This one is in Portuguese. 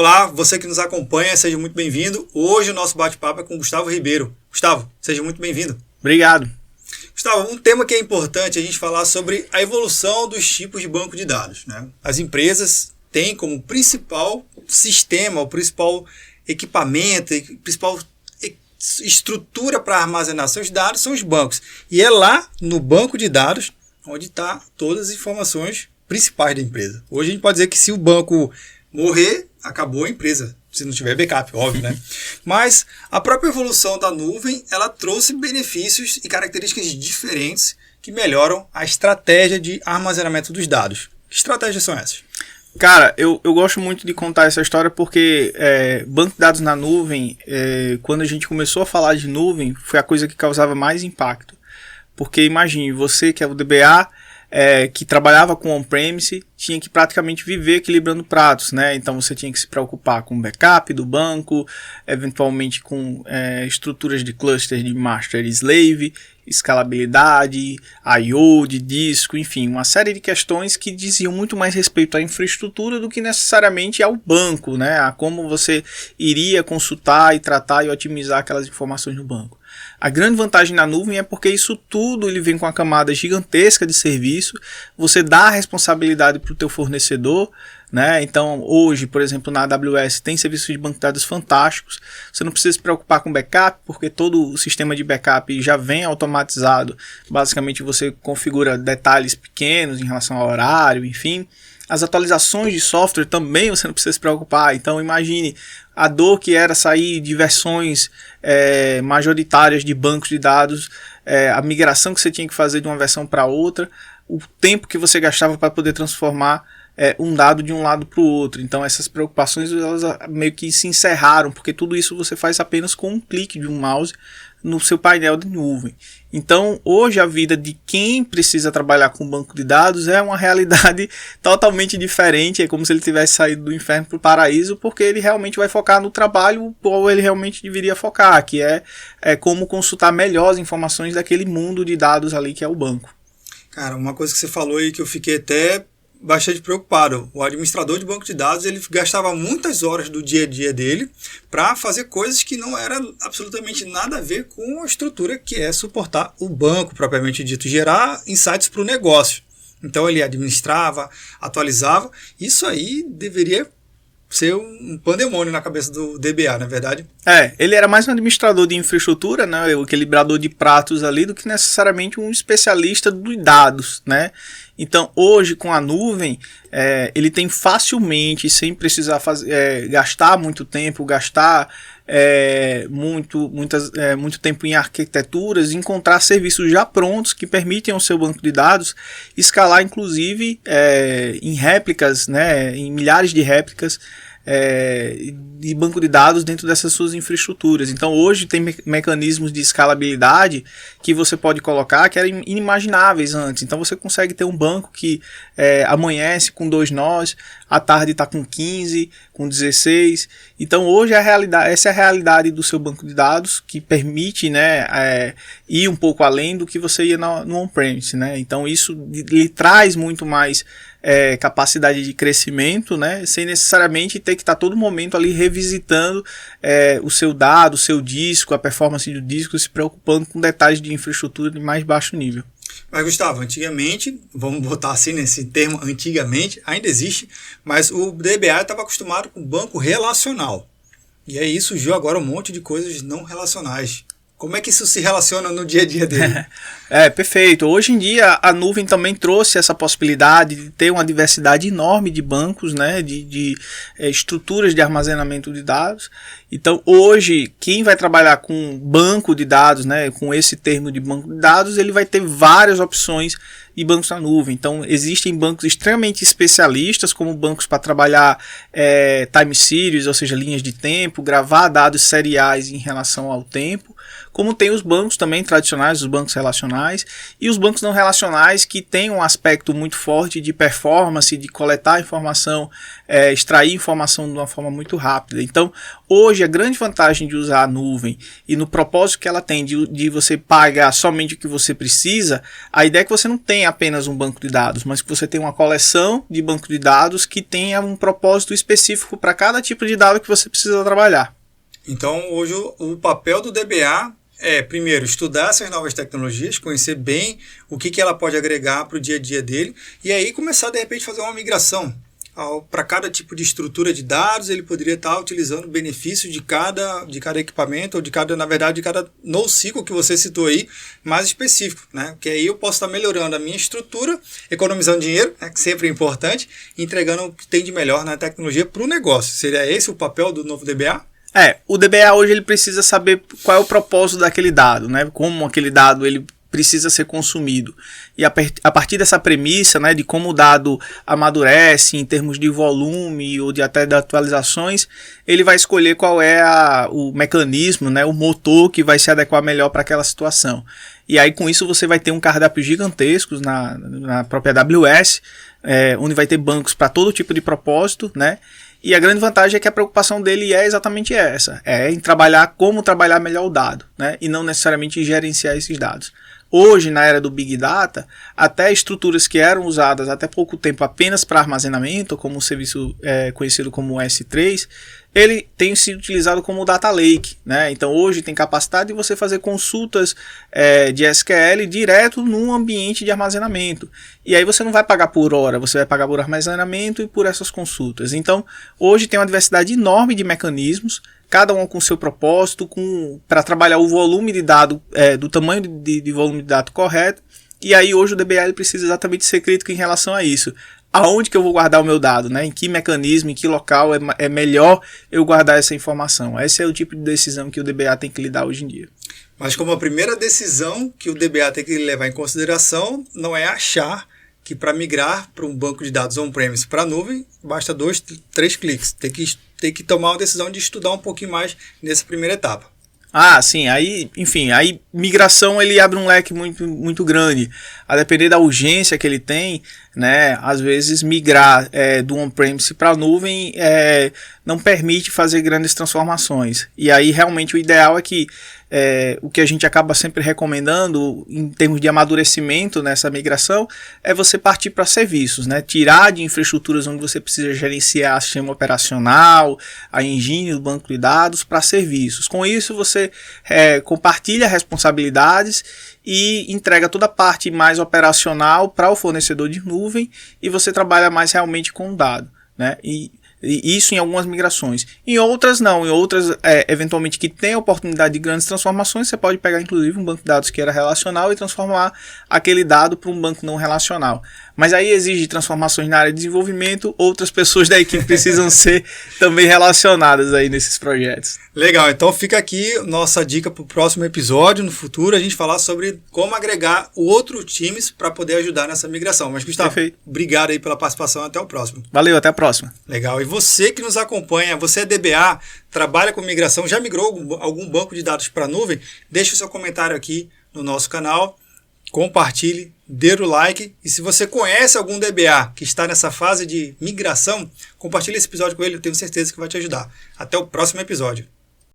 Olá, você que nos acompanha, seja muito bem-vindo. Hoje o nosso bate-papo é com Gustavo Ribeiro. Gustavo, seja muito bem-vindo. Obrigado. Gustavo, um tema que é importante a gente falar sobre a evolução dos tipos de banco de dados, né? As empresas têm como principal sistema, o principal equipamento, a principal estrutura para armazenar seus dados são os bancos. E é lá no banco de dados onde está todas as informações principais da empresa. Hoje a gente pode dizer que se o banco morrer, acabou a empresa, se não tiver backup, óbvio, né? Mas a própria evolução da nuvem, ela trouxe benefícios e características diferentes que melhoram a estratégia de armazenamento dos dados. Que estratégias são essas? Cara, eu gosto muito de contar essa história porque banco de dados na nuvem, quando a gente começou a falar de nuvem, foi a coisa que causava mais impacto. Porque imagine, você que é o DBA, que trabalhava com on-premise, tinha que praticamente viver equilibrando pratos, né? Então você tinha que se preocupar com o backup do banco, eventualmente com estruturas de clusters de master e slave, escalabilidade, I/O de disco, enfim, uma série de questões que diziam muito mais respeito à infraestrutura do que necessariamente ao banco, né? A como você iria consultar e tratar e otimizar aquelas informações no banco. A grande vantagem na nuvem é porque isso tudo ele vem com uma camada gigantesca de serviço, você dá a responsabilidade para o teu fornecedor, né? Então hoje, por exemplo, na AWS tem serviços de banco de dados fantásticos, você não precisa se preocupar com backup, porque todo o sistema de backup já vem automatizado, basicamente você configura detalhes pequenos em relação ao horário, enfim. As atualizações de software também você não precisa se preocupar. Então imagine a dor que era sair de versões majoritárias de bancos de dados, a migração que você tinha que fazer de uma versão para outra, o tempo que você gastava para poder transformar um dado de um lado para o outro. Então essas preocupações elas meio que se encerraram, porque tudo isso você faz apenas com um clique de um mouse no seu painel de nuvem. Então hoje a vida de quem precisa trabalhar com banco de dados é uma realidade totalmente diferente, é como se ele tivesse saído do inferno para o paraíso, porque ele realmente vai focar no trabalho ou ele realmente deveria focar, que é como consultar melhor as informações daquele mundo de dados ali que é o banco. Cara, uma coisa que você falou aí que eu fiquei até bastante preocupado. O administrador de banco de dados, ele gastava muitas horas do dia a dia dele para fazer coisas que não eram absolutamente nada a ver com a estrutura que é suportar o banco, propriamente dito, gerar insights para o negócio. Então ele administrava, atualizava. Isso aí deveria ser um pandemônio na cabeça do DBA, não é verdade? Ele era mais um administrador de infraestrutura, né, o equilibrador de pratos ali, do que necessariamente um especialista de dados, né? Então, hoje, com a nuvem, ele tem facilmente, sem precisar gastar muito tempo, gastar muito tempo em arquiteturas, encontrar serviços já prontos que permitem ao seu banco de dados escalar, inclusive, em réplicas, né, em milhares de réplicas, de banco de dados dentro dessas suas infraestruturas. Então hoje tem mecanismos de escalabilidade que você pode colocar que eram inimagináveis antes. Então você consegue ter um banco que amanhece com 2 nós, à tarde está com 15, com 16. Então hoje essa é a realidade do seu banco de dados, que permite, né, ir um pouco além do que você ia no on-premise, né? Então isso lhe traz muito mais capacidade de crescimento, né, sem necessariamente ter que estar todo momento ali revisitando o seu dado, o seu disco, a performance do disco, se preocupando com detalhes de infraestrutura de mais baixo nível. Mas Gustavo, antigamente, vamos botar assim nesse termo, antigamente, ainda existe, mas o DBA estava acostumado com banco relacional. E aí surgiu agora um monte de coisas não relacionais. Como é que isso se relaciona no dia a dia dele? Perfeito. Hoje em dia a nuvem também trouxe essa possibilidade de ter uma diversidade enorme de bancos, né, de estruturas de armazenamento de dados. Então hoje quem vai trabalhar com banco de dados, né, com esse termo de banco de dados, ele vai ter várias opções de bancos na nuvem. Então existem bancos extremamente especialistas, como bancos para trabalhar time series, ou seja, linhas de tempo, gravar dados seriais em relação ao tempo. como tem os bancos também tradicionais, os bancos relacionais, e os bancos não relacionais que têm um aspecto muito forte de performance, de coletar informação, extrair informação de uma forma muito rápida. Então, hoje, a grande vantagem de usar a nuvem e no propósito que ela tem de você pagar somente o que você precisa, a ideia é que você não tenha apenas um banco de dados, mas que você tenha uma coleção de banco de dados que tenha um propósito específico para cada tipo de dado que você precisa trabalhar. Então, hoje, o papel do DBA é, primeiro, estudar essas novas tecnologias, conhecer bem o que ela pode agregar para o dia a dia dele, e aí começar, de repente, a fazer uma migração. Para cada tipo de estrutura de dados, ele poderia estar utilizando o benefício de cada equipamento, ou de cada NoSQL que você citou aí, mais específico, né? Porque aí eu posso estar melhorando a minha estrutura, economizando dinheiro, né? Que sempre é importante, e entregando o que tem de melhor na tecnologia para o negócio. Seria esse o papel do novo DBA? O DBA hoje ele precisa saber qual é o propósito daquele dado, né? Como aquele dado ele precisa ser consumido. E a partir dessa premissa, né, de como o dado amadurece em termos de volume ou de até de atualizações, ele vai escolher qual é o mecanismo, né, o motor que vai se adequar melhor para aquela situação. E aí com isso você vai ter um cardápio gigantesco na própria AWS, onde vai ter bancos para todo tipo de propósito, né? E a grande vantagem é que a preocupação dele é exatamente essa, em trabalhar como trabalhar melhor o dado, né? E não necessariamente gerenciar esses dados. Hoje, na era do Big Data, até estruturas que eram usadas até pouco tempo apenas para armazenamento, como o serviço conhecido como S3, ele tem sido utilizado como Data Lake, né? Então hoje tem capacidade de você fazer consultas de SQL direto num ambiente de armazenamento. E aí você não vai pagar por hora, você vai pagar por armazenamento e por essas consultas. Então hoje tem uma diversidade enorme de mecanismos, cada um com seu propósito, para trabalhar o volume de dado, do tamanho de volume de dado correto. E aí hoje o DBA precisa exatamente ser crítico em relação a isso. Aonde que eu vou guardar o meu dado, né? Em que mecanismo, em que local é melhor eu guardar essa informação? Esse é o tipo de decisão que o DBA tem que lidar hoje em dia. Mas como a primeira decisão que o DBA tem que levar em consideração não é achar que para migrar para um banco de dados on-premise para a nuvem, basta 2, 3 cliques. Tem que tomar uma decisão de estudar um pouquinho mais nessa primeira etapa. Sim, aí migração ele abre um leque muito, muito grande. A depender da urgência que ele tem, né, às vezes migrar do on-premise para a nuvem não permite fazer grandes transformações. E aí realmente o ideal é que o que a gente acaba sempre recomendando em termos de amadurecimento nessa migração é você partir para serviços, né? Tirar de infraestruturas onde você precisa gerenciar o sistema operacional, a engine, o banco de dados, para serviços. Com isso você compartilha responsabilidades e entrega toda a parte mais operacional para o fornecedor de nuvem e você trabalha mais realmente com o dado, né? E isso em algumas migrações. Em outras não, em outras eventualmente que tem a oportunidade de grandes transformações, você pode pegar inclusive um banco de dados que era relacional e transformar aquele dado para um banco não relacional. Mas aí exige transformações na área de desenvolvimento, outras pessoas da equipe precisam ser também relacionadas aí nesses projetos. Legal, então fica aqui nossa dica para o próximo episódio, no futuro, a gente falar sobre como agregar outros times para poder ajudar nessa migração. Mas Gustavo, perfeito. Obrigado aí pela participação, até o próximo. Valeu, até a próxima. Legal, e você que nos acompanha, você é DBA, trabalha com migração, já migrou algum banco de dados para a nuvem? Deixe o seu comentário aqui no nosso canal, compartilhe, dê o like, e se você conhece algum DBA que está nessa fase de migração, compartilhe esse episódio com ele, eu tenho certeza que vai te ajudar. Até o próximo episódio.